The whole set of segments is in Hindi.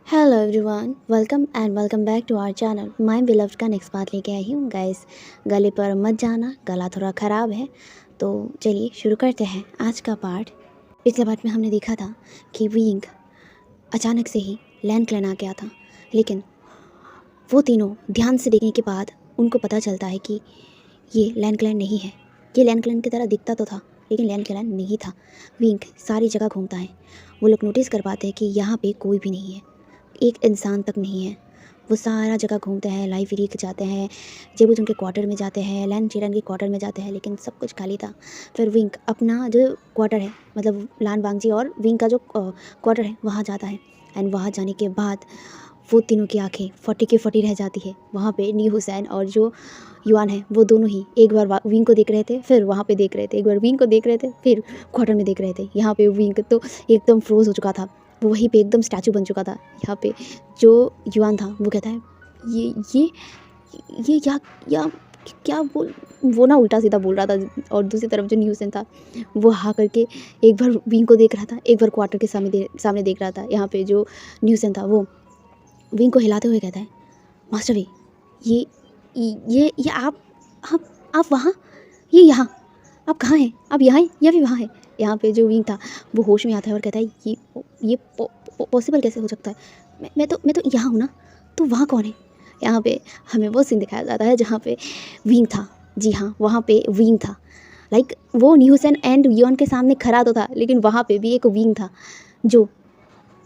Hello everyone, welcome back to our channel. My beloved का नेक्स्ट पार्ट लेके आई हूँ गाइस। गले पर मत जाना, गला थोड़ा ख़राब है। तो चलिए शुरू करते हैं आज का पार्ट। पिछले पार्ट में हमने देखा था कि विंग अचानक से ही लैंड क्लैन आ गया था, लेकिन वो तीनों ध्यान से देखने के बाद उनको पता चलता है कि ये लैंड क्लैन नहीं है। ये लैंड क्लैन की तरह दिखता तो था, लेकिन लैंड क्लैन नहीं था। विंग सारी जगह घूमता है। वो लोग नोटिस कर पाते हैं कि यहाँ पे कोई भी नहीं है, एक इंसान तक नहीं है। वो सारा जगह घूमते हैं, लाइव रीक जाते हैं, जेबूज उनके क्वार्टर में जाते हैं, लैन चीरन के क्वार्टर में जाते हैं, लेकिन सब कुछ खाली था। फिर विंग अपना जो क्वार्टर है, मतलब लान वांगजी और विंग का जो क्वार्टर है, वहाँ जाता है। एंड वहाँ जाने के बाद वो तीनों की आंखें फटी की फटी रह जाती है। वहाँ पे नी हुसैन और जो युआन है, वो दोनों ही एक बार विंग को देख रहे थे, फिर वहाँ पे देख रहे थे, एक बार विंग को देख रहे थे, फिर क्वार्टर में देख रहे थे। यहाँ पे विंग तो एकदम फ्रोज हो चुका था, वो वहीं पे एकदम स्टैचू बन चुका था। यहाँ पे जो युआन था वो कहता है ये ये ये या क्या बोल, वो ना उल्टा सीधा बोल रहा था। और दूसरी तरफ जो न्यूसन था वो हाँ करके एक बार विंग को देख रहा था, एक बार क्वार्टर के सामने देख रहा था। यहाँ पे जो न्यूसन था वो विंग को हिलाते हुए कहता है, मास्टर वे, ये ये आप वहाँ, ये यहाँ, आप कहाँ हैं? आप यहाँ हैं या फिर वहाँ हैं? यहाँ पे जो विंग था वो होश में आता है और कहता है ये पॉसिबल कैसे हो सकता है? मैं तो यहाँ हूँ ना, तो वहाँ कौन है? यहाँ पे हमें वो सीन दिखाया जाता है जहाँ पे विंग था। जी हाँ, वहाँ पे विंग था। लाइक वो न्यूसन एंड योन के सामने खड़ा तो था, लेकिन वहाँ पे भी एक विंग था जो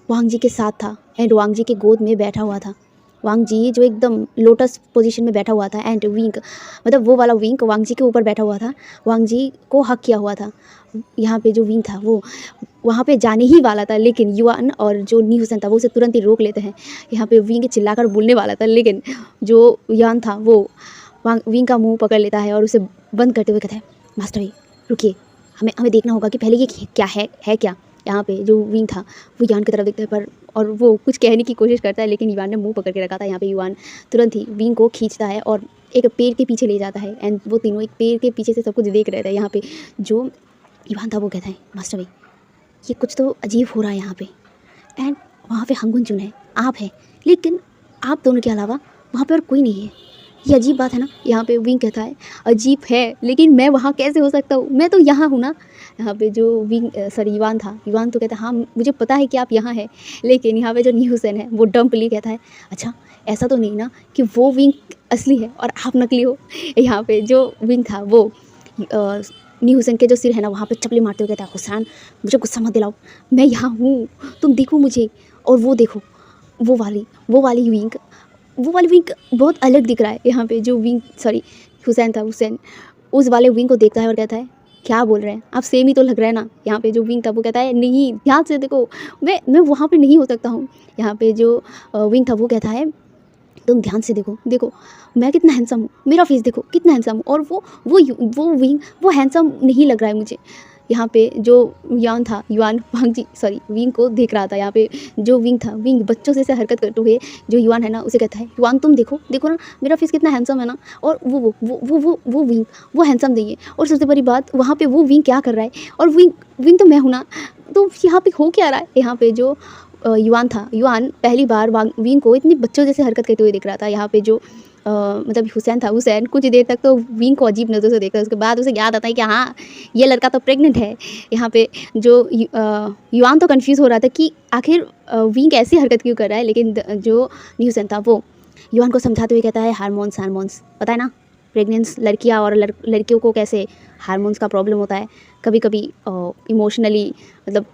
वांग जी के साथ था एंड वांग जी के गोद में बैठा हुआ था। वांग जी जो एकदम लोटस पोजीशन में बैठा हुआ था, एंड विंग, मतलब वो वाला विंग वांग जी के ऊपर बैठा हुआ था, वांग जी को हक किया हुआ था। यहाँ पे जो विंग था वो वहाँ पे जाने ही वाला था, लेकिन युआन और जो नी हुसैन था वो उसे तुरंत ही रोक लेते हैं। यहाँ पे विंग चिल्लाकर बोलने वाला था, लेकिन जो युआन था वो विंग का मुंह पकड़ लेता है और उसे बंद करते हुए कहता है, मास्टर भाई रुकिए, हमें हमें देखना होगा कि पहले ये क्या है क्या। यहाँ पे जो विंग था वो युआन की तरफ देखता है, पर और वो कुछ कहने की कोशिश करता है, लेकिन युआन ने मुंह पकड़ के रखा था। यहाँ पे युआन तुरंत ही विंग को खींचता है और एक पेड़ के पीछे ले जाता है, एंड वो तीनों एक पेड़ के पीछे से सब कुछ देख रहे थे। यहाँ पे जो युआन था वो कहता है, मास्टर भाई ये कुछ तो अजीब हो रहा है यहाँ पे। एंड वहाँ पे हंगुन चुन है, आप है, लेकिन आप दोनों के अलावा वहाँ पे और कोई नहीं है। ये अजीब बात है ना। यहाँ पे विंग कहता है, अजीब है, लेकिन मैं वहाँ कैसे हो सकता हूँ, मैं तो यहाँ हूँ ना। यहाँ पे जो विंग सॉरी युआन था, युआन तो कहता है, हाँ मुझे पता है कि आप यहाँ हैं, लेकिन यहाँ पे जो नी हुसैन है वो डम्पली कहता है, अच्छा ऐसा तो नहीं ना कि वो विंग असली है और आप नकली हो। यहाँ पे जो विंग था वो नी हुसैन के जो सिर है ना वहाँ पे चपली मारते हुए कहता है, हुसैन मुझे गुस्सा मत दिलाओ, मैं यहाँ हूँ, तुम देखो मुझे। और वो देखो, वो वाली विंग, वो वाली विंग बहुत अलग दिख रहा है। यहाँ पे जो विंग सॉरी हुसैन था, हुसैन उस वाले विंग को देखता है और कहता है, क्या बोल रहे हैं आप, सेम ही तो लग रहा है ना। यहाँ पे जो विंग था वो कहता है, नहीं ध्यान से देखो, मैं वहाँ पे नहीं हो सकता हूँ। यहाँ पे जो विंग था वो कहता है, तुम ध्यान से देखो, देखो मैं कितना हैंडसम हूँ, मेरा फेस देखो कितना हैंडसम हूँ। और वो विंग वो हैंडसम नहीं लग रहा है मुझे। यहाँ पे जो युआन था, युआन वांग जी सॉरी विंग को देख रहा था। यहाँ पे जो विंग था, विंग बच्चों से हरकत करते हुए जो युआन है ना उसे कहता है, युआन तुम देखो, देखो ना मेरा फेस कितना हैंडसम है ना। और वो विंग वो हैंडसम नहीं है। और सबसे बड़ी बात, वहाँ पे वो विंग क्या कर रहा है, और विंग विंग तो मैं हूँ ना, तो यहाँ पे हो क्या रहा है। यहाँ पे जो युआन था, युआन पहली बार विंग को इतनी बच्चों जैसे हरकत करते हुए दिख रहा था। यहाँ पे जो मतलब हुसैन था, हुसैन कुछ देर तक तो विंग को अजीब नज़र से देखा, उसके बाद उसे याद आता है कि हाँ ये लड़का तो प्रेग्नेंट है। यहाँ पे जो युआन तो कंफ्यूज हो रहा था कि आखिर विंग ऐसी हरकत क्यों कर रहा है, लेकिन जो हुसैन था वो युआन को समझाते हुए कहता है, हारमोन्स पता है ना, प्रेगनेंस लड़कियाँ और लड़कियों को कैसे हारमोन्स का प्रॉब्लम होता है, कभी कभी इमोशनली मतलब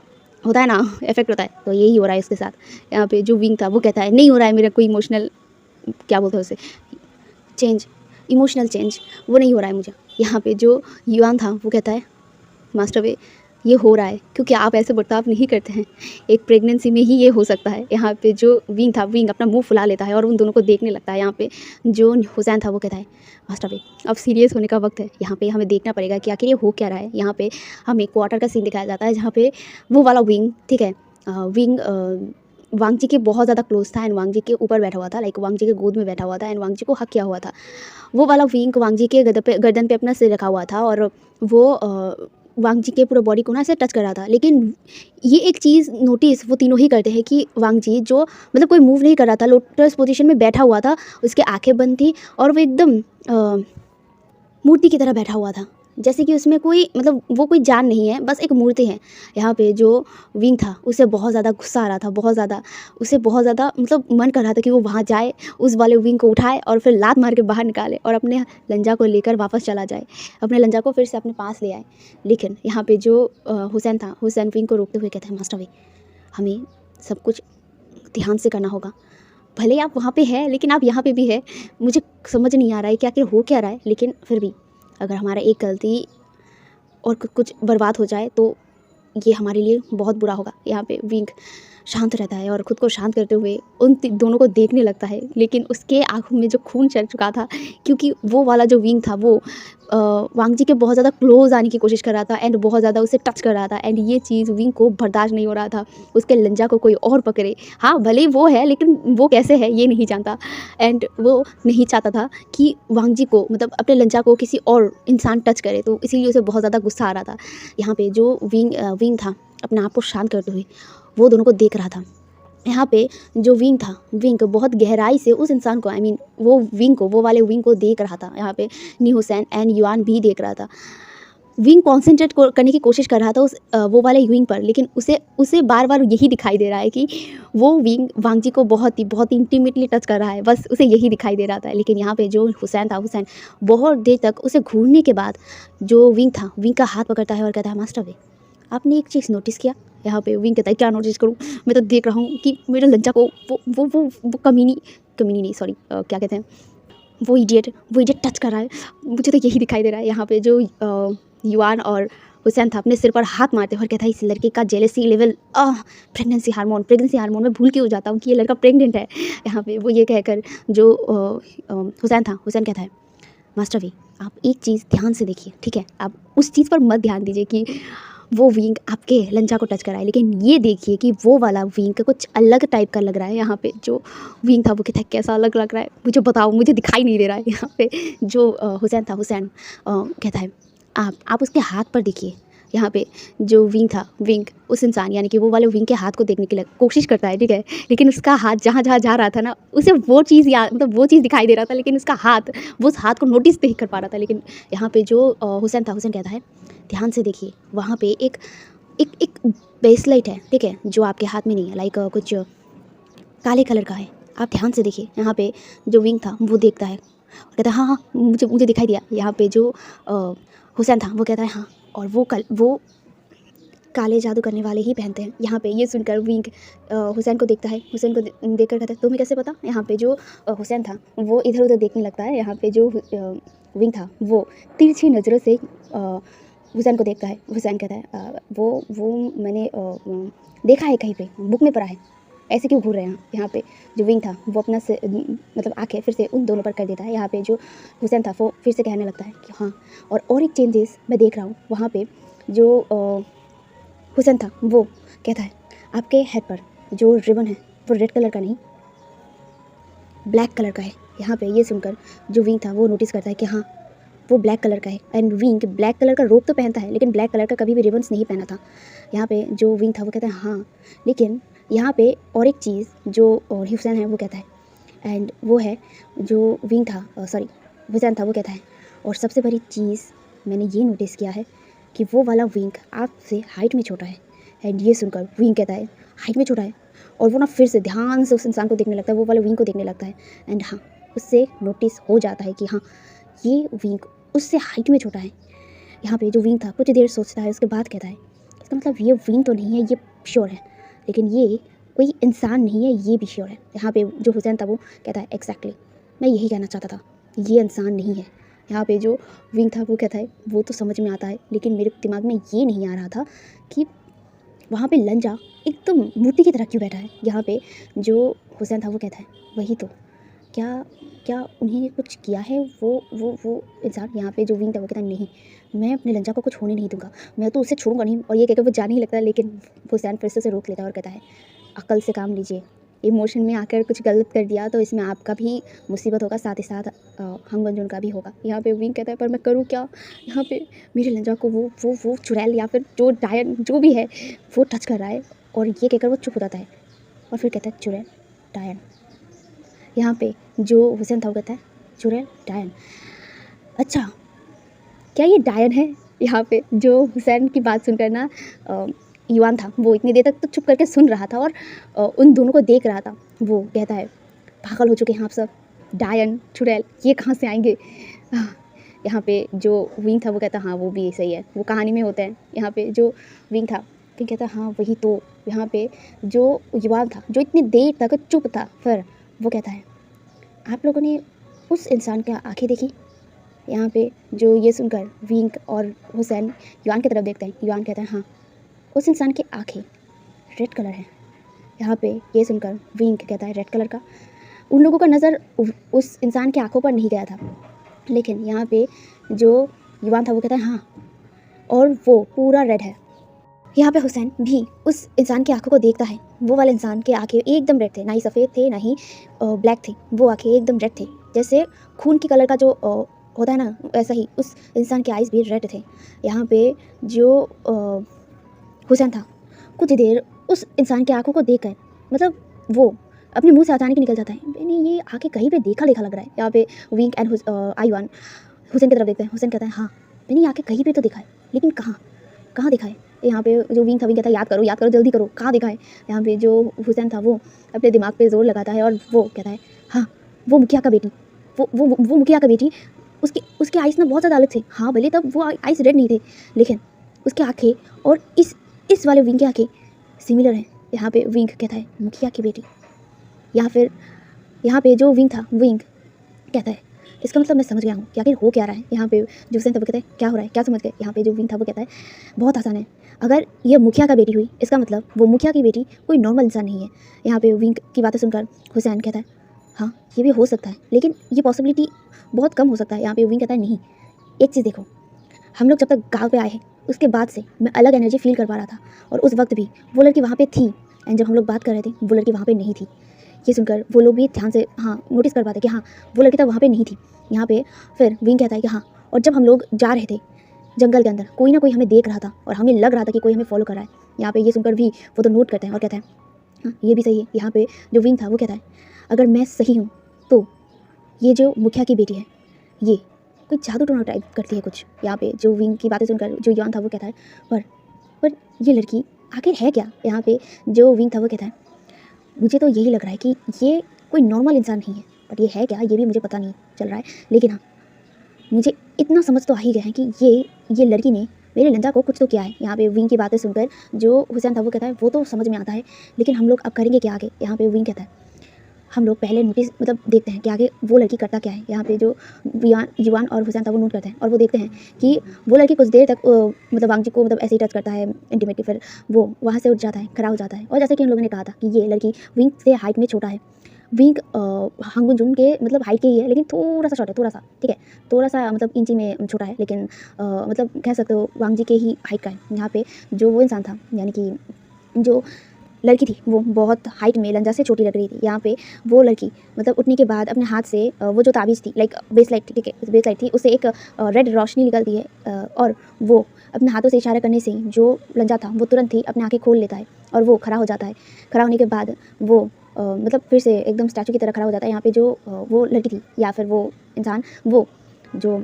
होता है ना, इफेक्ट होता है, तो यही हो रहा है इसके साथ। यहाँ पे जो विंग था वो कहता है, नहीं हो रहा है मेरा कोई इमोशनल, क्या बोलते हैं उसे, चेंज, इमोशनल चेंज, वो नहीं हो रहा है मुझे। यहाँ पे जो युआन था वो कहता है, मास्टर वे ये हो रहा है क्योंकि आप ऐसे बर्ताव नहीं करते हैं, एक प्रेगनेंसी में ही ये हो सकता है। यहाँ पे जो विंग था, विंग अपना मुंह फुला लेता है और उन दोनों को देखने लगता है। यहाँ पे जो हुसैन था वो कहता है, मास्टर वे अब सीरियस होने का वक्त है, यहाँ पे हमें देखना पड़ेगा कि आखिर ये हो क्या रहा है। यहाँ पे हमें क्वार्टर का सीन दिखाया जाता है जहाँ पे वो वाला विंग, ठीक है, विंग वांग जी के बहुत ज़्यादा क्लोज था एंड वांग जी के ऊपर बैठा हुआ था, लाइक वांग जी के गोद में बैठा हुआ था एंड वांग जी को हक किया हुआ था। वो वाला विंग वांग जी के गर्दन पे अपना सिर रखा हुआ था और वो वांग जी के पूरे बॉडी को ना ऐसे टच कर रहा था। लेकिन ये एक चीज़ नोटिस वो तीनों ही करते हैं कि वांग जी जो मतलब कोई मूव नहीं कर रहा था, लोटस पोजीशन में बैठा हुआ था, उसकी आंखें बंद थी और वो एकदम मूर्ति की तरह बैठा हुआ था, जैसे कि उसमें कोई मतलब वो कोई जान नहीं है, बस एक मूर्ति है। यहाँ पे जो विंग था उसे बहुत ज़्यादा गुस्सा आ रहा था, बहुत ज़्यादा उसे बहुत ज़्यादा मतलब मन कर रहा था कि वो वहाँ जाए, उस वाले विंग को उठाए और फिर लात मार के बाहर निकाले और अपने लंजा को लेकर वापस चला जाए, अपने लंजा को फिर से अपने पास ले आए। लेकिन यहाँ पे जो हुसैन था, हुसैन विंग को रोकते हुए कहते हैं, मास्टर भाई हमें सब कुछ ध्यान से करना होगा, भले ही आप वहाँ पे है लेकिन आप यहाँ पे भी है, मुझे समझ नहीं आ रहा है कि आखिर हो क्या रहा है, लेकिन फिर भी अगर हमारा एक गलती और कुछ बर्बाद हो जाए तो ये हमारे लिए बहुत बुरा होगा। यहाँ पे विंग शांत रहता है और ख़ुद को शांत करते हुए उन दोनों को देखने लगता है, लेकिन उसके आँखों में जो खून चल चुका था, क्योंकि वो वाला जो विंग था वो वांग जी के बहुत ज़्यादा क्लोज आने की कोशिश कर रहा था एंड बहुत ज़्यादा उसे टच कर रहा था एंड ये चीज़ विंग को बर्दाश्त नहीं हो रहा था, उसके लंजा को कोई और पकड़े। हाँ भले ही वो है लेकिन वो कैसे है ये नहीं जानता एंड वो नहीं चाहता था कि वांग जी को मतलब अपने लंजा को किसी और इंसान टच करे, तो इसीलिए उसे बहुत ज़्यादा गुस्सा आ रहा था। यहाँ पे जो विंग था अपने आप को शांत करते हुए वो दोनों को देख रहा था। यहाँ पे जो विंग था, विंग बहुत गहराई से उस इंसान को वो विंग को, वो वाले विंग को देख रहा था। यहाँ पे नी हुसैन एंड युआन भी देख रहा था। विंग कॉन्सेंट्रेट करने की कोशिश कर रहा था उस वो वाले विंग पर, लेकिन उसे बार बार यही दिखाई दे रहा है कि वो विंग वांग जी को बहुत ही इंटीमेटली टच कर रहा है, बस उसे यही दिखाई दे रहा था। लेकिन यहाँ पे जो हुसैन था, हुसैन बहुत देर तक उसे घूरने के बाद जो विंग था, विंग का हाथ पकड़ता है और कहता है, मास्टर भाई आपने एक चीज़ नोटिस किया? यहाँ पे विंग कहता है, क्या नोटिस करूँ, मैं तो देख रहा हूँ कि मेरे लंजा को वो कमीनी नहीं सॉरी क्या कहते हैं, वो इडियट टच कर रहा है, मुझे तो यही दिखाई दे रहा है। यहाँ पे जो युआन और हुसैन था अपने सिर पर हाथ मारते और कहता है, इस लड़के का जेलेसी लेवल प्रेगनेंसी हार्मोन मैं भूल के हो जाता हूँ कि ये लड़का प्रेग्नेंट है। यहाँ पे वो ये कहकर जो हुसैन था, हुसैन कहता है, मास्टर भाई आप एक चीज़ ध्यान से देखिए, ठीक है, आप उस चीज़ पर मत ध्यान दीजिए कि वो विंग आपके लंजा को टच कराए, लेकिन ये देखिए कि वो वाला विंग का कुछ अलग टाइप का लग रहा है। यहाँ पे जो विंग था वो कहता है, कैसा अलग लग रहा है, मुझे बताओ, मुझे दिखाई नहीं दे रहा है। यहाँ पे जो हुसैन था, हुसैन कहता है, आप उसके हाथ पर देखिए। यहाँ पे जो विंग था, विंग उस इंसान यानी कि वो वाले विंग के हाथ को देखने की कोशिश करता है, ठीक है, लेकिन उसका हाथ जहाँ जहाँ जा रहा था ना, उसे वो चीज़ मतलब वो चीज़ दिखाई दे रहा था, लेकिन उसका हाथ वो उस हाथ को नोटिस नहीं कर पा रहा था। लेकिन यहाँ पे जो हुसैन था, हुसैन कहता है, ध्यान से देखिए, वहाँ पे एक ब्रेसलेट है, ठीक है, जो आपके हाथ में नहीं है, लाइक कुछ काले कलर का है, आप ध्यान से देखिए। यहाँ पे जो विंग था वो देखता है, कहता है, हाँ हाँ मुझे दिखाई दिया। यहाँ पे जो हुसैन था वो कहता है, हाँ, और वो काले जादू करने वाले ही पहनते हैं। यहाँ पे ये सुनकर विंग हुसैन को देखता है, हुसैन को देखकर कहता है, तुम्हें कैसे पता? यहाँ पे जो हुसैन था वो इधर उधर देखने लगता है। यहाँ पे जो विंग था वो तिरछी नज़रों से हुसैन को देखता है। हुसैन कहता है, वो मैंने देखा है कहीं पे, बुक में पढ़ा है, ऐसे क्यों घूर रहे हैं? यहाँ पे जो विंग था वो अपना से मतलब आंखें फिर से उन दोनों पर कर देता है। यहाँ पे जो हुसैन था वो फिर से कहने लगता है कि हाँ, और एक चेंजेस मैं देख रहा हूँ। वहाँ पे जो हुसैन था वो कहता है, आपके हेड पर जो रिबन है वो रेड कलर का नहीं, ब्लैक कलर का है। यहाँ पे ये सुनकर जो विंग था वो नोटिस करता है कि हाँ, वो ब्लैक कलर का है एंड विंग ब्लैक कलर का रोब तो पहनता है, लेकिन ब्लैक कलर का कभी भी रिबन्स नहीं पहना था। यहाँ पे जो विंग था वो कहता है, हाँ, लेकिन यहाँ पे और एक चीज़ जो हुसैन है वो कहता है, एंड वो है जो विंग था हुसैन था वो कहता है, और सबसे बड़ी चीज़ मैंने ये नोटिस किया है कि वो वाला विंग आपसे हाइट में छोटा है। एंड ये सुनकर विंग कहता है, हाइट में छोटा है, और वो ना फिर से ध्यान से उस इंसान को देखने लगता है, वो वाले विंग को देखने लगता है। एंड हाँ, उससे नोटिस हो जाता है कि हाँ, ये विंग उससे हाइट में छोटा है। यहाँ पे जो विंग था कुछ देर सोचता है, उसके बाद कहता है, इसका मतलब ये विंग तो नहीं है, ये श्योर है, लेकिन ये कोई इंसान नहीं है, ये भी श्योर है। यहाँ पे जो हुसैन था वो कहता है, एग्जैक्टली मैं यही कहना चाहता था, ये इंसान नहीं है। यहाँ पे जो विंग था वो कहता है, वो तो समझ में आता है, लेकिन मेरे दिमाग में ये नहीं आ रहा था कि वहाँ पे लंजा एकदम मूर्ति की तरह क्यों बैठा है। यहाँ पे जो हुसैन था वो कहता है, वही तो, क्या उन्हें कुछ किया है वो इंसान? यहाँ पे जो विंग था वो कहता है, नहीं, मैं अपने लंजा को कुछ होने नहीं दूंगा, मैं तो उसे छोड़ूंगा नहीं। और ये कहकर वो जाने ही लगता है, लेकिन हुसैन फिर से उसे रोक लेता है और कहता है, अकल से काम लीजिए, इमोशन में आकर कुछ गलत कर दिया तो इसमें आपका भी मुसीबत होगा, साथ ही साथ हम गुंजन का भी होगा। यहाँ पे विंग कहता है पर मैं करूँ क्या, यहाँ पे मेरे लंजा को वो चुड़ैल या फिर जो डायन जो भी है वो टच कर रहा है, और ये कहकर वो चुप हो जाता है और फिर कहता है चुड़ैल डायन। यहाँ पे जो हुसैन था वो कहता है चुड़ैल डायन, अच्छा क्या ये डायन है। यहाँ पे जो हुसैन की बात सुनकर ना युवान था वो इतनी देर तक तो चुप करके सुन रहा था और उन दोनों को देख रहा था। वो कहता है पागल हो चुके हैं आप सब, डायन चुड़ैल ये कहाँ से आएंगे। यहाँ पे जो विंग था वो कहता हाँ वो भी सही है, वो कहानी में होता है। यहाँ पे जो विंग था फिर कहता हाँ वही तो। यहाँ पे जो युवान था जो इतनी देर तक चुप था फिर वो कहता है आप लोगों ने उस इंसान की आंखें देखी। यहाँ पे जो ये सुनकर विंग और हुसैन युवान की तरफ देखते हैं। युवान कहता है हाँ उस इंसान की आंखें रेड कलर है। यहाँ पे ये सुनकर विंग कहता है रेड कलर का। उन लोगों का नज़र उस इंसान की आंखों पर नहीं गया था, लेकिन यहाँ पे जो युवान था वो कहता है हाँ और वो पूरा रेड है। यहाँ पे हुसैन भी उस इंसान की आंखों को देखता है। वो वाले इंसान के आंखें एकदम रेड थे, ना ही सफ़ेद थे ना ही ब्लैक थे, वो आंखें एकदम रेड थे, जैसे खून की कलर का जो होता है ना वैसा ही उस इंसान के आइज़ भी रेड थे। यहाँ पे जो हुसैन था कुछ देर उस इंसान की आंखों को देख कर मतलब वो अपने मुंह से अचानक निकल जाता है मैंने ये आके कहीं पे देखा लग रहा है। यहाँ पे विंग एंड आईवान हुसैन की तरफ देखते हैं। हुसैन कहता है हाँ मैंने ये आके कहीं पे तो देखा है, लेकिन कहाँ देखा है। यहाँ पे जो विंग था विंग कहता है याद करो जल्दी करो कहाँ देखा है। यहाँ पे जो हुसैन था वो अपने दिमाग पे जोर लगाता है और वो कहता है हाँ वो मुखिया का बेटी, वो मुखिया का बेटी। उसके आइज़ ना बहुत ज़्यादा अलग थे। हाँ भले तब वो आइज़ रेड नहीं थे, लेकिन उसके आँखें और इस वाले विंग की आँखें सिमिलर हैं। यहाँ पे विंग कहता है मुखिया की बेटी। यहाँ पे जो विंग था विंग कहता है इसका मतलब मैं समझ गया हूँ कि आखिर हो क्या रहा है। यहाँ पे जो हुसैन था वो कहता है क्या हो रहा है, क्या समझ गए। यहाँ पे जो विंग था वो कहता है बहुत आसान है, अगर ये मुखिया का बेटी हुई इसका मतलब वो मुखिया की बेटी कोई नॉर्मल इंसान नहीं है। यहाँ पे विंग की बातें सुनकर हुसैन कहता है हाँ ये भी हो सकता है, लेकिन ये पॉसिबिलिटी बहुत कम हो सकता है। यहाँ पे विंग कहता है नहीं, एक चीज़ देखो, हम लोग जब तक गाँव पे आए हैं उसके बाद से मैं अलग एनर्जी फील कर पा रहा था, और उस वक्त भी वो लड़की वहाँ पे थी, एंड जब हम लोग बात कर रहे थे वो लड़की वहाँ पे नहीं थी। ये सुनकर वो लोग भी ध्यान से हाँ नोटिस कर पाते कि हाँ वो लड़की तब वहाँ पे नहीं थी। यहाँ पे फिर विंग कहता है कि हाँ और जब हम लोग जा रहे थे जंगल के अंदर कोई ना कोई हमें देख रहा था और हमें लग रहा था कि कोई हमें फॉलो कर रहा है। यहाँ पे ये सुनकर भी वो तो नोट करते हैं और कहता है हाँ ये भी सही है। यहाँ पे जो विंग था वो कहता है अगर मैं सही हूँ तो ये जो मुखिया की बेटी है ये कोई जादू टोना टाइप करती है कुछ। यहाँ पे जो विंग की बातें सुनकर जो युवान था वो कहता है पर ये लड़की आखिर है क्या। यहाँ पे जो विंग था वो कहता है मुझे तो यही लग रहा है कि ये कोई नॉर्मल इंसान नहीं है, बट ये है क्या ये भी मुझे पता नहीं चल रहा है, लेकिन हाँ मुझे इतना समझ तो आ ही गया है कि ये लड़की ने मेरे लंजा को कुछ तो किया है। यहाँ पे विंग की बातें सुनकर जो हुसैन था वो कहता है वो तो समझ में आता है, लेकिन हम लोग अब करेंगे क्या आगे। यहाँ पे विंग कहता है हम लोग पहले नोटिस मतलब देखते हैं कि आगे वो लड़की करता क्या है। यहाँ पे जो युवान और हुसैन था वो नोट करते हैं और वो देखते हैं कि वो लड़की कुछ देर तक मतलब वांगजी को मतलब ऐसे ही टच करता है इंटीमेटली, फिर वो वहाँ से उठ जाता है, खड़ा हो जाता है। और जैसे कि उन लोगों ने कहा था कि ये लड़की विंग से हाइट में छोटा है, विंग हांगुंजुन के मतलब हाइट के ही है, लेकिन थोड़ा सा शॉर्ट है, थोड़ा सा ठीक है, थोड़ा सा मतलब इंची में छोटा है, लेकिन मतलब कह सकते हो वांगजी के ही हाइट का है। यहाँ पे जो वो इंसान था यानी कि जो लड़की थी वो बहुत हाइट में लंजा से छोटी लग रही थी। यहाँ पे वो लड़की मतलब उठने के बाद अपने हाथ से वो जो ताबीज़ थी लाइक बेसलाइट ठीक है बेसलाइट थी उससे एक रेड रोशनी निकलती है और वो अपने हाथों से इशारा करने से जो लंजा था वो तुरंत ही अपनी आंखें खोल लेता है और वो खड़ा हो जाता है। खड़ा होने के बाद वो मतलब फिर से एकदम स्टैचू की तरह खड़ा हो जाता है। यहाँ पे जो वो लड़की थी या फिर वो इंसान वो जो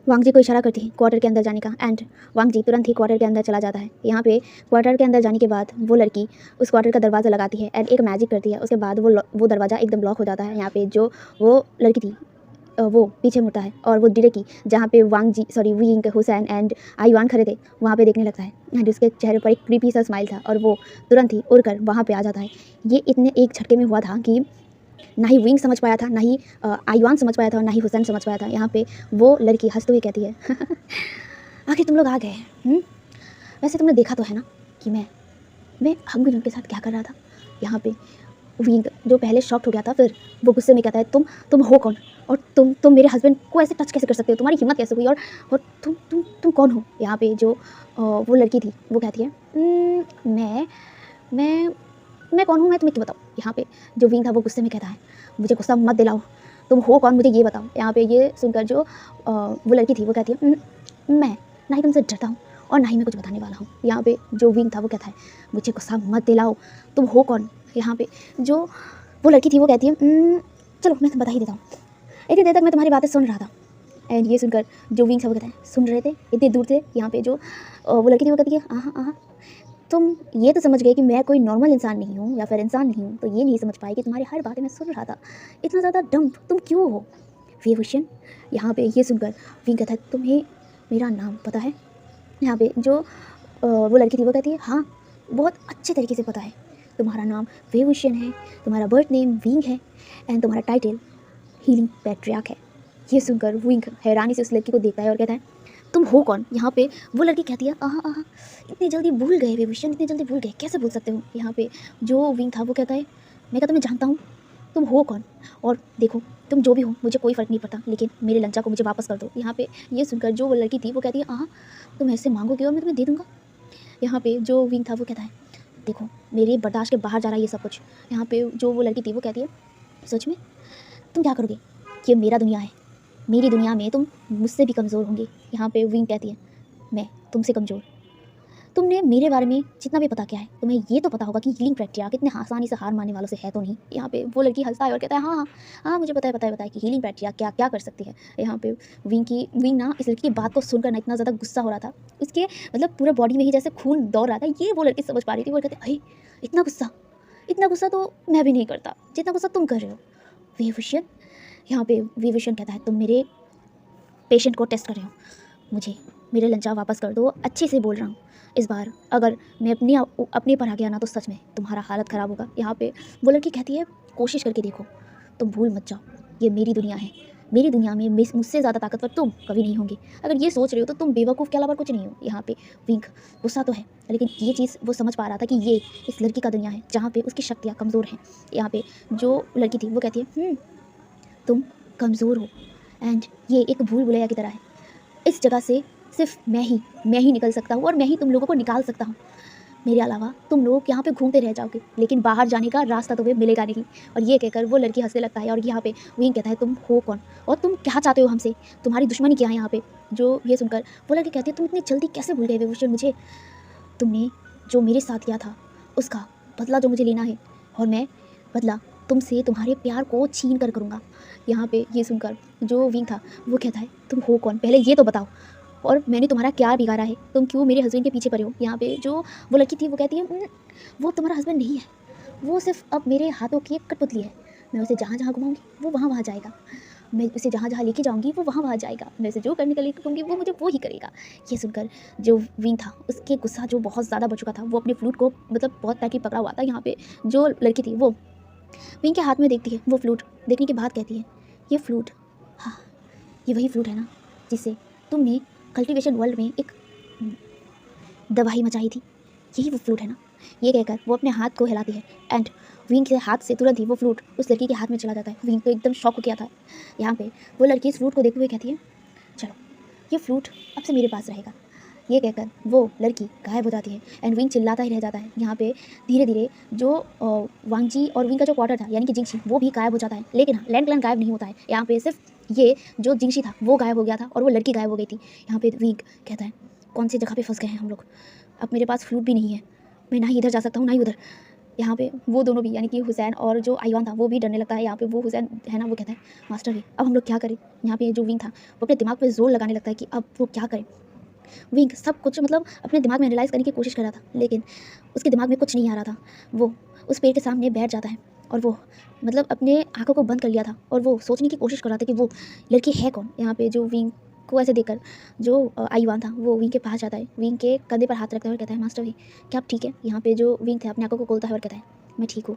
वांगजी को इशारा करती है क्वार्टर के अंदर जाने का, एंड वांगजी तुरंत ही क्वार्टर के अंदर चला जाता है। यहाँ पे क्वार्टर के अंदर जाने के बाद वो लड़की उस क्वार्टर का दरवाज़ा लगाती है एंड एक मैजिक करती है, उसके बाद वो दरवाज़ा एकदम लॉक हो जाता है। यहाँ पे जो वो लड़की थी वो पीछे मुड़ता है और वो डायरेक्टली जहाँ पे विंग हुसैन एंड आईवान खड़े थे वहाँ पे देखने लगता है, एंड उसके चेहरे पर एक क्रीपी सा स्माइल था और वो तुरंत ही उड़कर वहाँ पे आ जाता है। ये इतने एक झटके में हुआ था कि ना ही विंग समझ पाया था, ना ही आईवान समझ पाया था, और ना ही हुसैन समझ पाया था। यहाँ पे वो लड़की हंसते हुए कहती है आखिर तुम लोग आ गए। वैसे तुमने देखा तो है ना कि मैं हम के साथ क्या कर रहा था। यहाँ पे विंग जो पहले शॉक्ड हो गया था फिर वो गुस्से में कहता है तुम हो कौन, और तुम मेरे हस्बैंड को ऐसे टच कैसे कर सकते हो, तुम्हारी हिम्मत कैसे हुई, और तुम कौन हो। यहाँ पे जो वो लड़की थी वो कहती है मैं कौन हूँ, मैं तुम्हें क्यों बताऊँ। यहाँ पे जो विंग था वो गुस्से में कहता है, मुझे गुस्सा मत दिलाओ, तुम हो कौन मुझे ये बताओ। यहाँ पे ये सुनकर जो वो लड़की थी वो कहती है, मैं ना ही तुमसे डरता हूँ और ना ही मैं कुछ बताने वाला हूँ। यहाँ पे जो विंग था वो कहता है, मुझे गुस्सा मत दिलाओ, तुम हो कौन। यहाँ पे जो वो लड़की थी वो कहती है, चलो मैं बता ही देता हूँ, इतनी देर तक मैं तुम्हारी बातें सुन रहा था। एंड ये सुनकर जो विंग था वो कहता है, सुन रहे थे इतनी दूर से। यहाँ पे जो वो लड़की थी वो कहती है, हाँ तुम ये तो समझ गए कि मैं कोई नॉर्मल इंसान नहीं हूँ या फिर इंसान नहीं हूँ, तो ये नहीं समझ पाई कि तुम्हारी हर बातें मैं सुन रहा था। इतना ज़्यादा डम्प तुम क्यों हो वेवुशियन। यहाँ पे ये सुनकर विंग कहता है, तुम्हें मेरा नाम पता है। यहाँ पे जो वो लड़की थी वो कहती है, हाँ बहुत अच्छे तरीके से पता है, तुम्हारा नाम वेवुशियन है, तुम्हारा बर्थ नेम विंग है एंड तुम्हारा टाइटल हीलिंग पैट्रियार्क है। ये सुनकर विंग हैरानी से उस लड़की को देखता है और कहता है, तुम हो कौन। यहाँ पे वो लड़की कहती है, इतनी जल्दी भूल गए वेवुशियन, इतनी जल्दी भूल गए, कैसे भूल सकते हो। यहाँ पे जो विंग था वो कहता है, मैं क्या तुम्हें जानता हूँ, तुम हो कौन, और देखो तुम जो भी हो मुझे कोई फ़र्क नहीं पड़ता, लेकिन मेरे लंचा को मुझे वापस कर दो। यहाँ पे ये सुनकर जो वो लड़की थी वो कहती है, तुम ऐसे मांगोगे और मैं तुम्हें दे दूँगा। यहाँ पे जो विंग था वो कहता है, देखो मेरे बर्दाश्त के बाहर जा रहा है ये सब कुछ। यहाँ पे जो वो लड़की थी वो कहती है, सच में तुम क्या करोगे, ये मेरा दुनिया है, मेरी दुनिया में तुम मुझसे भी कमज़ोर होंगे। यहाँ पे विंग कहती है, मैं तुमसे कमज़ोर, तुमने मेरे बारे में जितना भी पता किया है तुम्हें ये तो पता होगा कि हीलिंग पैट्रियार्क इतने आसानी से हार मानने वालों से है तो नहीं। यहाँ पे वो लड़की हंसता है और कहता है, हाँ मुझे पता है कि हीलिंग पैट्रियार्क क्या क्या कर सकती है। यहाँ पे विंग ना इस लड़की की बात को सुनकर ना इतना ज़्यादा गुस्सा हो रहा था, उसके मतलब पूरे बॉडी में ही जैसे खून दौड़ रहा था। ये वो लड़की समझ पा रही थी। वो कहते, अरे इतना गुस्सा तो मैं भी नहीं करता जितना गुस्सा तुम कर रहे हो वेवुशियन। यहाँ पे वेवुशियन कहता है, तुम मेरे पेशेंट को टेस्ट कर रहे हो, मुझे मेरे लंचा वापस कर दो, अच्छे से बोल रहा हूँ। इस बार अगर मैं अपने पर आ गया ना तो सच में तुम्हारा हालत ख़राब होगा। यहाँ पे वो लड़की कहती है, कोशिश करके देखो, तुम भूल मत जाओ ये मेरी दुनिया है, मेरी दुनिया में मुझसे ज़्यादा ताकतवर तुम कभी नहीं होंगे। अगर ये सोच रहे हो तो तुम बेवकूफ़ के अलावा कुछ नहीं हो। यहाँ पे विंग गुस्सा तो है, लेकिन ये चीज़ वो समझ पा रहा था कि ये इस लड़की का दुनिया है जहाँ पे उसकी शक्तियाँ कमज़ोर हैं। यहाँ पे जो लड़की थी वो कहती है, तुम कमज़ोर हो एंड ये एक भूल भुलैया की तरह है, इस जगह से सिर्फ मैं ही निकल सकता हूँ और मैं ही तुम लोगों को निकाल सकता हूँ। मेरे अलावा तुम लोग यहाँ पे घूमते रह जाओगे, लेकिन बाहर जाने का रास्ता तुम्हें मिलेगा नहीं। और ये कहकर वो लड़की हंसने लगता है और यहाँ पे विंग कहता है, तुम हो कौन और तुम क्या चाहते हो हमसे, तुम्हारी दुश्मनी क्या है यहाँ पे। जो ये सुनकर वो लड़की कहती है, तुम इतनी जल्दी कैसे भूल गए वेवुशियन मुझे, तुमने जो मेरे साथ किया था उसका बदला जो मुझे लेना है, और मैं बदला तुमसे तुम्हारे प्यार को छीन कर करूँगा। यहाँ पे ये सुनकर जो विंग था वो कहता है, तुम हो कौन, पहले ये तो बताओ, और मैंने तुम्हारा क्या बिगाड़ा है, तुम क्यों मेरे हस्बैंड के पीछे पड़े हो। यहाँ पे जो वो लड़की थी वो कहती है, वो तुम्हारा हस्बैंड नहीं है, वो सिर्फ अब मेरे हाथों की एक कठपुतली है, मैं उसे जहाँ जहाँ घुमाऊँगी वो वहाँ जाएगा, मैं उसे जहाँ जहाँ लेके जाऊँगी वो वहाँ जाएगा, मैं उसे जो करने के लिए कहूँगी वो मुझे वो ही करेगा। ये सुनकर जो विंग था उसके गुस्सा जो बहुत ज़्यादा बढ़ चुका था, वो अपने फ्लूट को मतलब बहुत टाइटली पकड़ा हुआ था। यहाँ पे जो लड़की थी वो विंग के हाथ में देखती है वो फ्लूट, देखने के बाद कहती है, ये फ्लूट, हाँ ये वही फ्लूट है ना जिससे तुमने कल्टीवेशन वर्ल्ड में एक दवाई मचाई थी, यही वो फ्लूट है ना। ये कहकर वो अपने हाथ को हिलाती है एंड विंग के हाथ से तुरंत ही वो फ्लूट उस लड़की के हाथ में चला जाता है। विंग तो एकदम शॉक हो गया था। यहाँ पे वो लड़की इस फ्लूट को देखते हुए कहती है, चलो ये फ्लूट अब से मेरे पास रहेगा। ये कहकर वो लड़की गायब हो जाती है एंड विंग चिल्लाता ही रह जाता है। यहाँ पे धीरे धीरे जो वांगजी और विंग का जो क्वार्टर था यानी कि जिंगशी वो भी गायब हो जाता है, लेकिन हाँ लैंड क्लैन गायब नहीं होता है। यहाँ पे सिर्फ ये जो जिंगशी था वो गायब हो गया था और वो लड़की गायब हो गई थी। यहाँ पे विंग कहता है, कौन सी जगह पे फंस गए हैं हम लोग, अब मेरे पास फ्लूट भी नहीं है, मैं ना ही इधर जा सकता हूँ ना ही उधर। यहाँ पे वो दोनों भी यानी कि हुसैन और जो आईवान था वो भी डरने लगता है। यहाँ पे वो हुसैन है ना वो कहता है, मास्टर भी अब हम लोग क्या करें। यहाँ पे जो विंग था वो अपने दिमाग पे जोर लगाने लगता है कि अब वो क्या करें। विंग सब कुछ मतलब अपने दिमाग में एनालाइज़ करने की कोशिश कर रहा था, लेकिन उसके दिमाग में कुछ नहीं आ रहा था। वो उस पेड़ के सामने बैठ जाता है और वो मतलब अपने आंखों को बंद कर लिया था और वो सोचने की कोशिश कर रहा था कि वो लड़की है कौन। यहाँ पे जो विंग को ऐसे देखकर जो आईवान था वो विंग के पास जाता है, विंग के कंधे पर हाथ रखता है और कहता है, मास्टर भी क्या आप ठीक है। यहाँ पे जो विंग थे अपने आंखों को खोलता है और कहता है, मैं ठीक हूँ,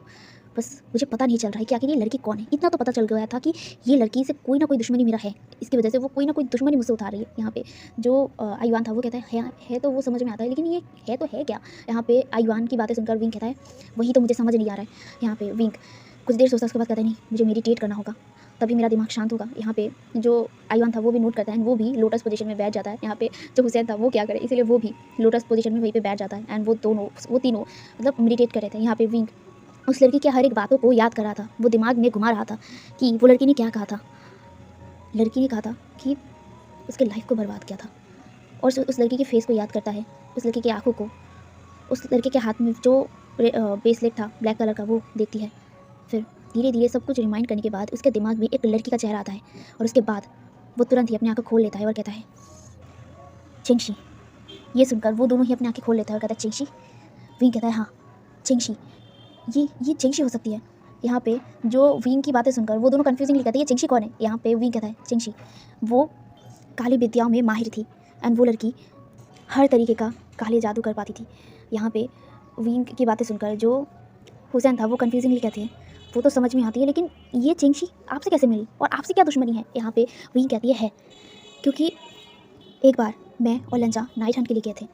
बस मुझे पता नहीं चल रहा है कि आखिर ये लड़की कौन है। इतना तो पता चल गया था कि ये लड़की से कोई ना कोई दुश्मनी मेरा है, इसकी वजह से वो कोई ना कोई दुश्मनी मुझसे उठा रही है। यहाँ पे जो आईवान था वो कहता है तो वो समझ में आता है, लेकिन ये है तो है क्या। यहाँ पे आईवान की बातें सुनकर विंग कहता है, वही तो मुझे समझ नहीं आ रहा है। यहाँ पे विंग कुछ देर सोचता उसके बाद कहता है, नहीं मुझे मेडिटेट करना होगा तभी मेरा दिमाग शांत होगा। यहाँ पे जो आईवान था वो भी नोट करता है, वो भी लोटस पोजीशन में बैठ जाता है। यहाँ पे जो हुसैन था वो क्या करे, इसलिए वो भी लोटस पोजीशन में वहीं पे बैठ जाता है एंड वो तीनों मतलब मेडिटेट कर रहे थे। यहाँ पे विंग उस लड़की के हर एक बातों को याद कर रहा था। वो दिमाग में घुमा रहा था कि वो लड़की ने क्या कहा था। लड़की ने कहा था कि उसके लाइफ को बर्बाद किया था। और उस लड़की के फेस को याद करता है, उस लड़की की आँखों को, उस लड़के के हाथ में जो ब्रेसलेट था ब्लैक कलर का, वो देखती है। फिर धीरे धीरे सब कुछ रिमाइंड करने के बाद उसके दिमाग में एक लड़की का चेहरा आता है और उसके बाद वो तुरंत ही अपनी आँखें खोल लेता है और कहता है चिंगशी। ये सुनकर वो दोनों ही अपनी आँखें खोल लेता है और कहता है चिंगशी। विंग कहता है हाँ चिंगशी, ये चिंगशी हो सकती है। यहाँ पे जो विंग की बातें सुनकर वो दोनों कन्फ्यूजिंगली कहते हैं ये चिंगशी कौन है। यहाँ पे विंग कहता है चिंगशी वो काली विद्याओं में माहिर थी एंड वो लड़की हर तरीके का काले जादू कर पाती थी। यहाँ पे विंग की बातें सुनकर जो हुसैन था वो कन्फ्यूजिंगली कहते हैं वो तो समझ में आती है, लेकिन ये चिंगशी आपसे कैसे मिली और आपसे क्या दुश्मनी है। यहाँ पे विंग कहती है क्योंकि एक बार मैं और लंजा नाइट हंट के लिए गए थे।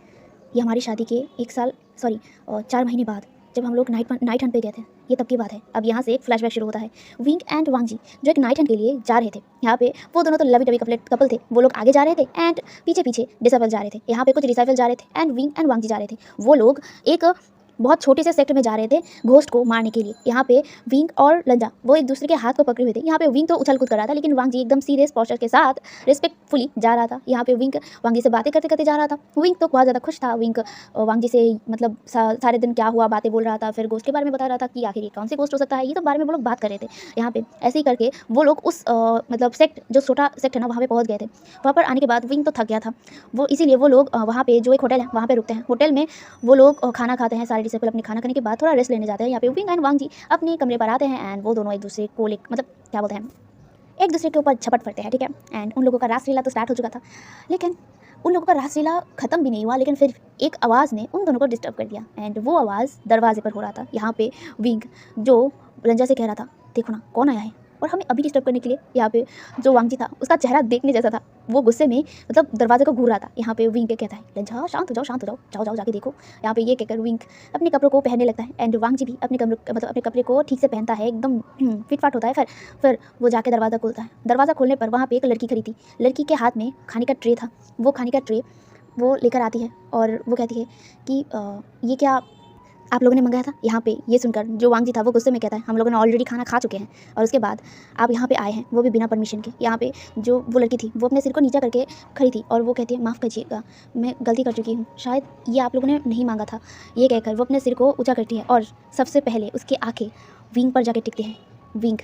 ये हमारी शादी के 4 महीने बाद जब हम लोग नाइट हंट पे गए थे, ये तब की बात है। अब यहाँ से एक फ्लैशबैक शुरू होता है। विंग एंड वांग जी जो एक नाइट हंट के लिए जा रहे थे, यहाँ पे वो दोनों तो लवी डवी कपल थे। वो लोग आगे जा रहे थे एंड पीछे पीछे डिसाइपल जा रहे थे। यहाँ पे कुछ डिसाइपल जा रहे थे एंड विंग एंड वांग जी जा रहे थे। वो लोग एक बहुत छोटे से सेक्टर में जा रहे थे घोस्ट को मारने के लिए। यहाँ पे विंग और लंजा वो एक दूसरे के हाथ को पकड़े हुए थे। यहाँ पे विंग तो उछल कूद कर रहा था, लेकिन वांग जी एकदम सीरियस पोस्चर के साथ रिस्पेक्टफुली जा रहा था। यहाँ पे विंग वांग जी से बातें करते करते जा रहा था। विंग तो बहुत ज़्यादा खुश था। विंग वांग जी से मतलब सारे दिन क्या हुआ बातें बोल रहा था, फिर घोस्ट के बारे में बता रहा था कि आखिर ये कौन से घोस्ट हो सकता है, ये सब बारे में वो लोग बात कर रहे थे। यहाँ पे ऐसे ही करके वो लोग उस मतलब सेक्ट जो छोटा सेक्ट है ना वहाँ पे पहुँच गए थे। वहाँ पर आने के बाद विंग तो थक गया था, वो इसीलिए वो लोग वहाँ पे जो एक होटल है वहाँ पे रुकते हैं। होटल में वो लोग खाना खाते हैं, सारे डिसाइपल अपने खाना खाने के बाद थोड़ा रेस्ट लेने जाते हैं। यहाँ पे विंग एंड वांग जी अपने कमरे पर आते हैं एंड वो दोनों एक दूसरे को मतलब क्या बोलते हैं, एक दूसरे के ऊपर झपट पड़ते हैं, ठीक है। एंड उन लोगों का रासलीला तो स्टार्ट हो चुका था, लेकिन उन लोगों का रासलीला खत्म भी नहीं हुआ, लेकिन फिर एक आवाज़ ने उन दोनों को डिस्टर्ब कर दिया एंड वो आवाज़ दरवाजे पर हो रहा था। यहाँ पे विंग जो रंजा से कह रहा था देखो ना कौन आया है और हमें अभी डिस्टर्ब करने के लिए, यहाँ पे जो वांग जी था उसका चेहरा देखने जैसा था, वो गुस्से में मतलब दरवाजे को घूर रहा था। यहाँ पे विंग के कहता है लंजा शांत हो जाओ जाओ जाओ जाके देखो। यहाँ पे ये कहकर विंग अपने कपड़ों को पहनने लगता है एंड वांग जी भी अपने कपड़े को ठीक से पहनता है, एकदम फिट फाट होता है। फिर वो जाके दरवाज़ा खोलता है। दरवाज़ा खोलने पर वहाँ पे एक लड़की खड़ी थी। लड़की के हाथ में खाने का ट्रे था। वो खाने का ट्रे वो लेकर आती है और वो कहती है कि ये क्या आप लोगों ने मंगाया था। यहाँ पे ये सुनकर जो वांग जी था वो गुस्से में कहता है हम लोगों ने ऑलरेडी खाना खा चुके हैं और उसके बाद आप यहाँ पे आए हैं, वो भी बिना परमिशन के। यहाँ पे जो वो लड़की थी वो अपने सिर को नीचा करके खड़ी थी और वो कहती है माफ़ कीजिएगा मैं गलती कर चुकी हूँ, शायद ये आप लोगों ने नहीं मांगा था। ये कहकर वो अपने सिर को ऊँचा करती है और सबसे पहले उसकी आँखें विंग पर जाके टिकती हैं। विंग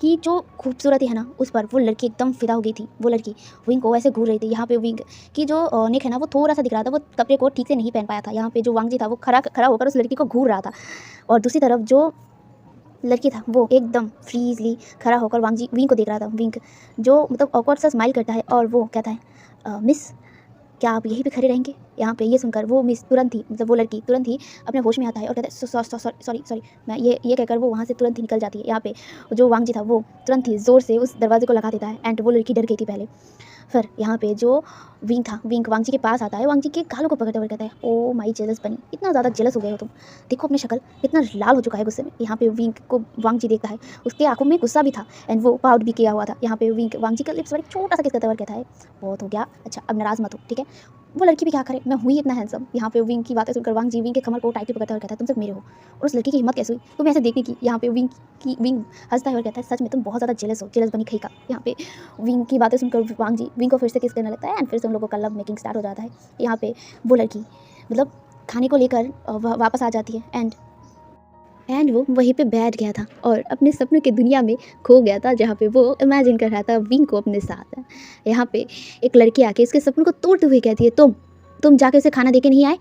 की जो खूबसूरती है ना उस पर वो लड़की एकदम फिदा हो गई थी। वो लड़की विंग को ऐसे घूर रही थी। यहाँ पे विंग की जो नेक है ना वो थोड़ा सा दिख रहा था, वो कपड़े को ठीक से नहीं पहन पाया था। यहाँ पे जो वांग जी था वो खड़ा होकर उस लड़की को घूर रहा था और दूसरी तरफ जो लड़की था वो एकदम फ्रीजली खड़ा होकर विंग को देख रहा था। विंग जो मतलब ऑकवर्ड सा स्माइल करता है और वो कहता है मिस क्या आप यहीं पे खड़े रहेंगे। यहाँ पे ये सुनकर वो मिस तुरंत ही मतलब वो लड़की तुरंत ही अपने होश में आता है और कहता है सॉरी मैं ये कहकर वो वहाँ से तुरंत ही निकल जाती है। यहाँ पे जो वांग जी था वो तुरंत ही ज़ोर से उस दरवाजे को लगा देता है एंड वो लड़की डर गई थी पहले। फिर यहाँ पे जो विंग था विंग वांग जी के पास आता है, वांग जी के गालों को पकड़ते हुए कहता है ओ माई जेलस बनी, इतना ज़्यादा जेलस हो गए हो तुम, देखो अपनी शक्ल कितना लाल हो चुका है गुस्से में। यहाँ पे विंग को वांग जी देखता है, उसके आंखों में गुस्सा भी था एंड वो पाउड भी किया हुआ था। यहाँ पे विंग वांग जी का लिप्स पर एक छोटा सा किस करते हुए कहता है बहुत हो गया, अच्छा अब नाराज़ मत हो, ठीक है। वो लड़की भी क्या करे, मैं हुई इतना हैंडसम। यहाँ पे विंग की बातें सुनकर वांग जी विंग के कमर को टाइटली पकड़ता हुआ कहता है तुम सब मेरे हो। और उस लड़की की हिम्मत कैसे हुई तुम्हें ऐसे देखने की। यहाँ पे विंग हंसता है और कहता है सच में तुम बहुत ज़्यादा जेलस हो, जेलस बनी खई का। यहाँ पे विंग की बातें सुनकर वांग जी विंग को फिर से किस करने लगता है एंड फिर से उन लोगों का लव मेकिंग स्टार्ट हो जाता है। यहाँ पे वो लड़की मतलब खाने को लेकर वापस आ जाती है एंड वो वहीं पे बैठ गया था और अपने सपनों की दुनिया में खो गया था, जहाँ पे वो इमेजिन कर रहा था विंग को अपने साथ। यहाँ पे एक लड़की आके इसके सपनों को तोड़ते हुए कहती है तुम जाके उसे खाना देके नहीं आए।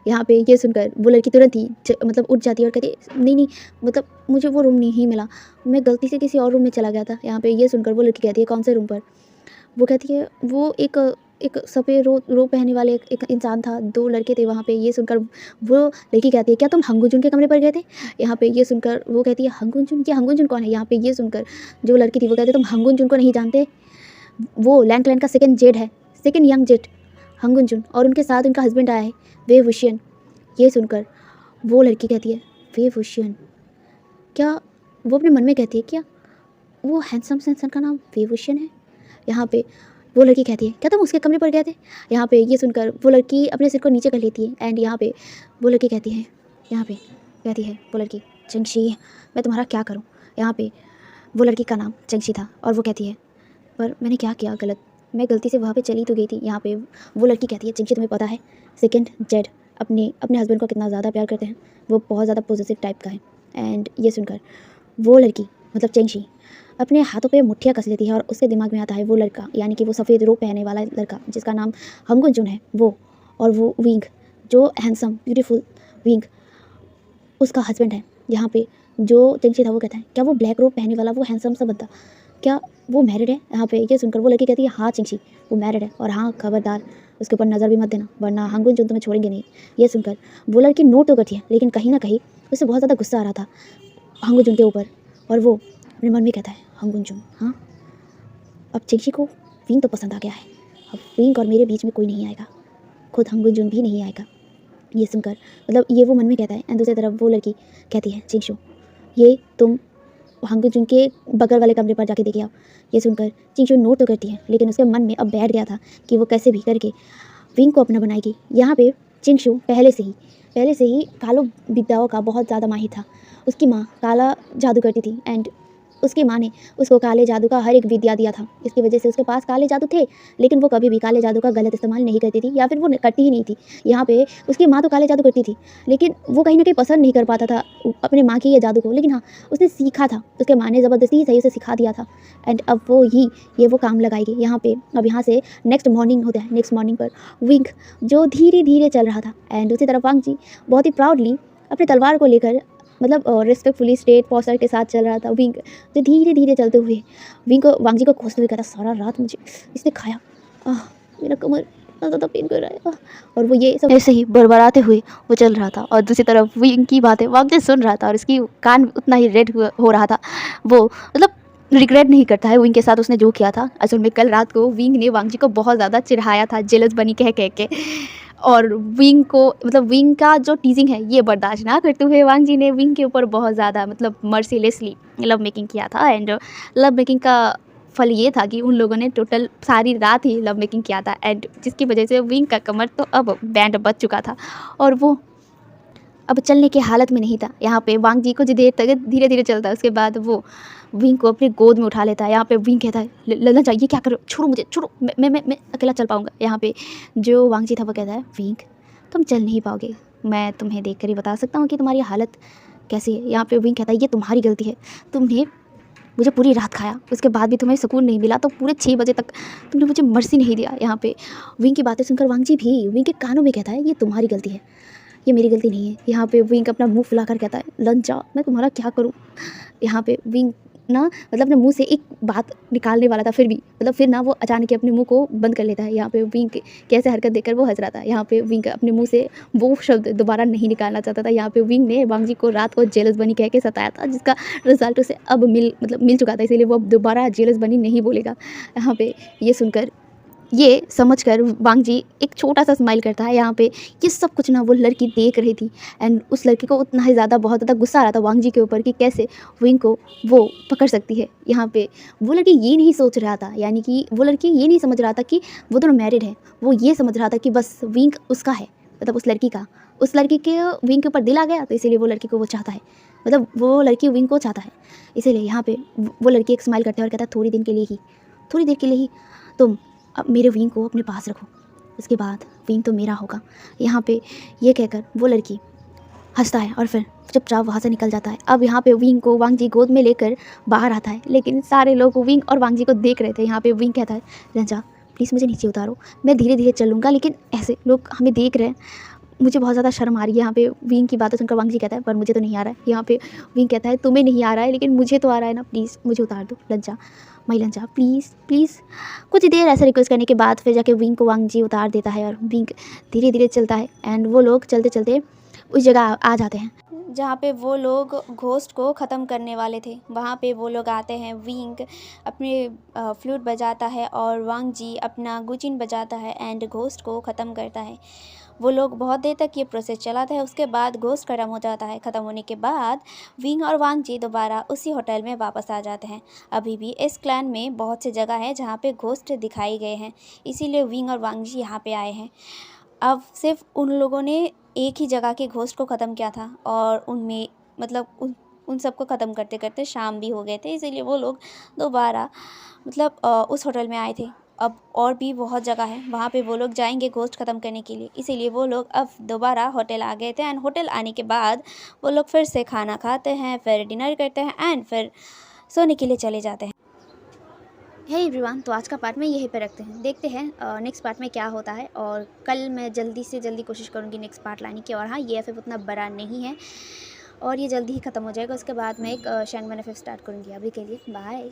यहाँ पे ये सुनकर वो लड़की तुरंत ही मतलब उठ जाती है और कहती है नहीं मतलब मुझे वो रूम नहीं मिला, मैं गलती से किसी और रूम में चला गया था। यहाँ पे ये सुनकर वो लड़की कहती है कौन से रूम पर। वो कहती है वो एक सफ़ेद रो पहनने वाले एक इंसान था, 2 लड़के थे वहाँ पे। ये सुनकर वो लड़की कहती है क्या तुम हंगुंजुन के कमरे पर गए थे। यहाँ पे ये सुनकर वो कहती है हंगुंजुन, ये हंगुंजुन कौन है। यहाँ पे ये सुनकर जो लड़की थी वो कहती है तुम हंगुंजुन को नहीं जानते, वो लैंड क्लैन का सेकंड यंग जेट हंगुंजुन, और उनके साथ उनका हस्बैंड आया है वे वुशियन। ये सुनकर वो लड़की कहती है वे वुशियन, क्या वो अपने मन में कहती है क्या वो हैंडसम से इंसान का नाम वे वुशियन है। यहाँ पे वो लड़की कहती है क्या तुम उसके कमरे पर गए थे। यहाँ पे ये सुनकर वो लड़की अपने सिर को नीचे कर लेती है एंड यहाँ पे वो लड़की कहती है वो लड़की चंगशी, मैं तुम्हारा क्या करूँ। यहाँ पे वो लड़की का नाम चंगशी था और वो कहती है, पर मैंने क्या किया गलत, मैं गलती से वहाँ पे चली तो गई थी। यहाँ पे वो लड़की कहती है, चंगशी तुम्हें पता है सेकंड जेड अपने अपने हस्बैंड को कितना ज़्यादा प्यार करते हैं, वो बहुत ज़्यादा पॉजिटिव टाइप का है। एंड ये सुनकर वो लड़की मतलब चंगशी अपने हाथों पे मुट्ठियाँ कस लेती है और उसके दिमाग में आता है वो लड़का, यानी कि वो सफ़ेद रोब पहनने वाला लड़का जिसका नाम हमगुन जुन है, वो और वो विंग जो हैंडसम ब्यूटीफुल विंग उसका हस्बैंड है। यहाँ पे जो चंगशी था वो कहता है, क्या वो ब्लैक रोब पहनने वाला वो हैंडसम सा बंदा क्या वो मैरिड है। यहाँ पे ये सुनकर वो लड़की कहती है, हाँ चंगशी वो मैरिड है, और हाँ खबरदार उसके ऊपर नज़र भी मत देना वरना हमगुन जुन तुम्हें छोड़ेंगे नहीं। ये सुनकर वो लड़की नोट तो करती है, लेकिन कहीं ना कहीं उसे बहुत ज़्यादा गुस्सा आ रहा था हमगुन जुन के ऊपर, और वो अपने मन में कहता है, हमगुन जुन हाँ अब चंगशी को विंग तो पसंद आ गया है, अब विंग और मेरे बीच में कोई नहीं आएगा, खुद हमगुन जुन भी नहीं आएगा। ये सुनकर मतलब ये वो मन में कहता है, एंड दूसरी तरफ वो लड़की कहती है, चिंगशू ये तुम हमगुन जुन के बगल वाले कमरे पर जाके देखिए आप। ये सुनकर चिंगशू नोट तो करती है, लेकिन उसके मन में अब बैठ गया था कि वो कैसे भी करके विंग को अपना बनाएगी। यहाँ पे चिंगशू पहले से ही कालो विद्याओं का बहुत ज़्यादा माहिर था। उसकी माँ काला जादू करती थी एंड उसकी माँ ने उसको काले जादू का हर एक विद्या दिया था। इसकी वजह से उसके पास काले जादू थे, लेकिन वो कभी भी काले जादू का गलत इस्तेमाल नहीं करती थी, या फिर वो करती ही नहीं थी। यहाँ पे उसकी माँ तो काले जादू करती थी, लेकिन वो कहीं ना कहीं पसंद नहीं कर पाता था अपने माँ की ये जादू को। लेकिन हाँ उसने सीखा था, उसके माँ ने ज़बरदस्ती ही सही उसे सिखा दिया था, एंड अब वो काम लगाएगी। यहाँ पे अब यहाँ से नेक्स्ट मॉर्निंग होता है। नेक्स्ट मॉर्निंग पर विंग जो धीरे धीरे चल रहा था, एंड दूसरी तरफ वांग जी बहुत ही प्राउडली अपने तलवार को लेकर मतलब रिस्पेक्टफुली स्ट्रेट पॉस्चर के साथ चल रहा था। विंग जो धीरे धीरे चलते हुए विंग को वांग जी को कोसते हुए कहता, सारा रात मुझे इसने खाया, मेरा कमर इतना ज़्यादा पेन कर रहा है। और वो ये सब ऐसे ही बड़बड़ाते हुए वो चल रहा था, और दूसरी तरफ विंग की बातें वांग जी सुन रहा था और उसकी कान उतना ही रेड हो रहा था। वो मतलब रिग्रेट नहीं करता है विंग के साथ उसने जो किया था। असल में कल रात को विंग ने वांग जी को बहुत ज़्यादा चिढ़ाया था, जेलस बनी कह कह के, और विंग को मतलब विंग का जो टीजिंग है ये बर्दाश्त ना करते हुए वांग जी ने विंग के ऊपर बहुत ज़्यादा मतलब मर्सीलेसली लव मेकिंग किया था। एंड लव मेकिंग का फल ये था कि उन लोगों ने टोटल सारी रात ही लव मेकिंग किया था, एंड जिसकी वजह से विंग का कमर तो अब बैंड बच चुका था और वो अब चलने की हालत में नहीं था। यहाँ पे वांग जी को जो देर तक धीरे धीरे चलता है, उसके बाद वो विंग को अपनी गोद में उठा लेता है। यहाँ पे विंग कहता है, ललन चाहिए क्या करो, छोड़ो मुझे, छोड़ो, मैं अकेला चल पाऊँगा। यहाँ पे जो वांग जी था वो कहता है, विंग तुम चल नहीं पाओगे, मैं तुम्हें देख कर ही बता सकता हूँ कि तुम्हारी हालत कैसी है। यहाँ पे विंग कहता है, ये तुम्हारी गलती है, तुमने मुझे पूरी रात खाया, उसके बाद भी तुम्हें सुकून नहीं मिला, तो पूरे 6 बजे तक तुमने मुझे मर्सी नहीं दिया। यहाँ पे विंग की बातें सुनकर वांग जी भी विंग के कानों में कहता है, ये तुम्हारी गलती है, ये मेरी गलती नहीं है। यहाँ पे विंग अपना मुंह फुलाकर कहता है, लंचा मैं तुम्हारा क्या करूँ। यहाँ पे विंग ना मतलब अपने मुंह से एक बात निकालने वाला था, फिर भी मतलब फिर ना वो अचानक ही अपने मुंह को बंद कर लेता है। यहाँ पे विंग कैसे हरकत देखकर वो हंस रहा था। यहाँ पे विंग अपने मुंह से वो शब्द दोबारा नहीं निकालना चाहता था। यहाँ पे विंग ने वांग जी को रात को जेलस बनी कह के सताया था, जिसका रिजल्ट उसे अब मिल चुका था, इसीलिए वो अब दोबारा जेलस बनी नहीं बोलेगा। यहाँ पे ये सुनकर ये समझकर वांग जी एक छोटा सा स्माइल करता है। यहाँ पे ये सब कुछ ना वो लड़की देख रही थी, एंड उस लड़की को उतना ही ज़्यादा बहुत ज़्यादा गुस्सा आ रहा था वांग जी के ऊपर कि कैसे विंग को वो पकड़ सकती है। यहाँ पे वो लड़की ये नहीं सोच रहा था, यानी कि वो लड़की ये नहीं समझ रहा था कि वो दोनों मैरिड है। वो ये समझ रहा था कि बस विंग उसका है, मतलब उस लड़की के विंग के ऊपर दिल आ गया, तो इसीलिए वो लड़की को वो चाहता है, मतलब वो लड़की विंग को चाहता है। इसीलिए यहाँ पे वो लड़की एक स्माइल करता है और कहता है, थोड़ी देर के लिए ही तुम अब मेरे विंग को अपने पास रखो, उसके बाद विंग तो मेरा होगा। यहाँ पे ये कहकर वो लड़की हंसता है और फिर चुपचाप वहाँ से निकल जाता है। अब यहाँ पे विंग को वांग जी गोद में लेकर बाहर आता है, लेकिन सारे लोग विंग और वांग जी को देख रहे थे। यहाँ पे विंग कहता है, रंजा प्लीज़ मुझे नीचे उतारो, मैं धीरे धीरे चल लूँगा, लेकिन ऐसे लोग हमें देख रहे हैं, मुझे बहुत ज़्यादा शर्म आ रही है। यहाँ पे विंग की बातें सुनकर वांग जी कहता है, पर मुझे तो नहीं आ रहा है। यहाँ पे विंग कहता है, तुम्हें नहीं आ रहा है लेकिन मुझे तो आ रहा है ना, प्लीज़ मुझे उतार दो लज्जा, माई लंजा प्लीज़। कुछ देर ऐसे रिक्वेस्ट करने के बाद फिर जाके विंग को वांग जी उतार देता है और विंग धीरे धीरे चलता है, एंड वो लोग चलते चलते उस जगह आ जाते हैं जहाँ पे वो लोग घोस्ट को ख़त्म करने वाले थे। वहाँ पे वो लोग आते हैं, विंग अपने फ्लूट बजाता है और वांग जी अपना गुचिन बजाता है एंड घोस्ट को ख़त्म करता है। वो लोग बहुत देर तक ये प्रोसेस चलाता है, उसके बाद घोस्ट ख़त्म हो जाता है। ख़त्म होने के बाद विंग और वांग जी दोबारा उसी होटल में वापस आ जाते हैं। अभी भी इस क्लैन में बहुत सी जगह है जहाँ पे घोस्ट दिखाई गए हैं, इसीलिए विंग और वांग जी यहाँ पे आए हैं। अब सिर्फ उन लोगों ने एक ही जगह के घोस्ट को ख़त्म किया था और उनमें मतलब उन सबको ख़त्म करते करते शाम भी हो गए थे, इसीलिए वो लोग दोबारा मतलब उस होटल में आए थे। अब और भी बहुत जगह है वहाँ पे वो लोग जाएंगे घोस्ट ख़त्म करने के लिए, इसीलिए वो लोग अब दोबारा होटल आ गए थे। एंड होटल आने के बाद वो लोग फिर से खाना खाते हैं, फिर डिनर करते हैं एंड फिर सोने के लिए चले जाते हैं। हे एवरीवन, तो आज का पार्ट में यहीं पे रखते हैं, देखते हैं नेक्स्ट पार्ट में क्या होता है। और कल मैं जल्दी से जल्दी कोशिश करूँगी नेक्स्ट पार्ट लाने की। और हाँ, ये एफ उतना बड़ा नहीं है और ये जल्दी ही ख़त्म हो जाएगा। उसके बाद मैं एक शैंगमैन एफ स्टार्ट करूँगी। अभी के लिए बाय।